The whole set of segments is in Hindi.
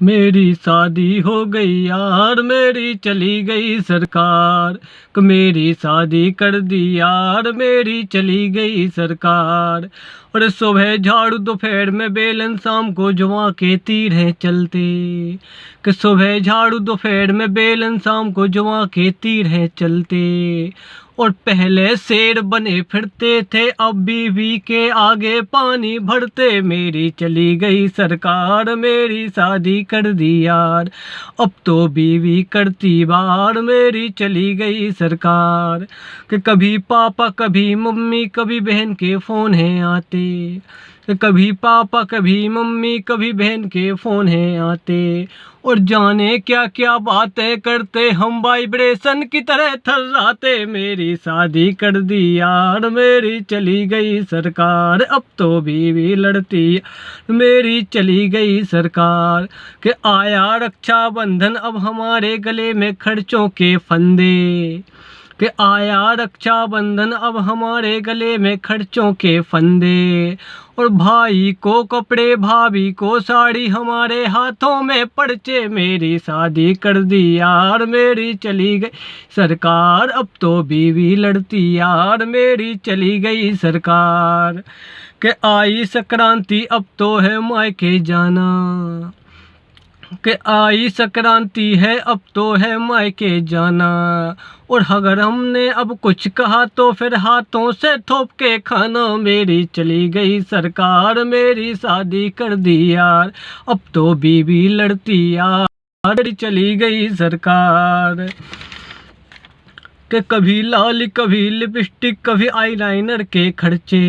मेरी शादी हो गई यार, मेरी चली गई सरकार। मेरी शादी कर दी यार, मेरी चली गई सरकार। और सुबह झाड़ू दोपहर में बेलन, शाम को जुआ के तीर हैं चलते। कि सुबह झाड़ू दोपहर में बेलन, शाम को जुआ के तीर हैं चलते। और पहले शेर बने फिरते थे, अब बीवी के आगे पानी भरते। मेरी चली गई सरकार, मेरी शादी कर दी यार, अब तो बीवी करती बार। मेरी चली गई सरकार। कि कभी पापा कभी मम्मी, कभी बहन के फ़ोन हैं आते। कि कभी पापा कभी मम्मी, कभी बहन के फ़ोन हैं आते। और जाने क्या क्या बातें करते, हम वाइब्रेशन की तरह थर्राते। मेरी शादी कर दी यार, मेरी चली गई सरकार, अब तो बीवी लड़ती। मेरी चली गई सरकार। कि आया रक्षाबंधन, अब हमारे गले में खर्चों के फंदे। कि आया रक्षाबंधन, अब हमारे गले में खर्चों के फंदे। और भाई को कपड़े, भाभी को साड़ी, हमारे हाथों में पर्चे। मेरी शादी कर दी यार, मेरी चली गई सरकार, अब तो बीवी लड़ती यार। मेरी चली गई सरकार। कि आई संक्रांति, अब तो है मायके जाना। कि आई संक्रांति है, अब तो है मायके जाना। और अगर हमने अब कुछ कहा तो फिर हाथों से थोप के खाना। मेरी चली गई सरकार, मेरी शादी कर दी यार, अब तो बीवी लड़ती यार। मेरी चली गई सरकार। कि कभी लाली, कभी लिपस्टिक, कभी आईलाइनर के खर्चे।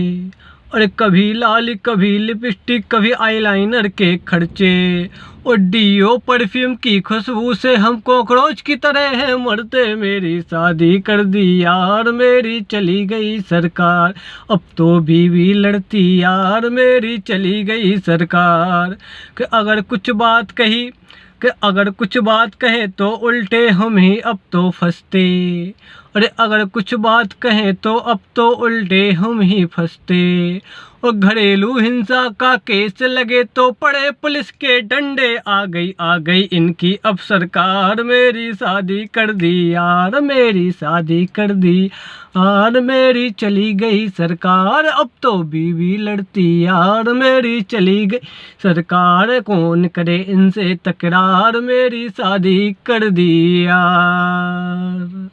अरे कभी लाली, कभी लिपस्टिक, कभी आईलाइनर के खर्चे। और डीओ परफ्यूम की खुशबू से हम कॉकरोच की तरह हैं मरते। मेरी शादी कर दी यार, मेरी चली गई सरकार, अब तो बीवी लड़ती यार। मेरी चली गई सरकार। कि अगर कुछ बात कही, कि अगर कुछ बात कहे तो उल्टे हम ही अब तो फंसते। अरे अगर कुछ बात कहें तो अब तो उल्टे हम ही फंसते। और घरेलू हिंसा का केस लगे तो पड़े पुलिस के डंडे। आ गई इनकी अब सरकार, मेरी शादी कर दी यार, मेरी शादी कर दी यार। मेरी चली गई सरकार, अब तो बीवी लड़ती यार। मेरी चली गई सरकार, कौन करे इनसे तकरार। मेरी शादी कर दी यार।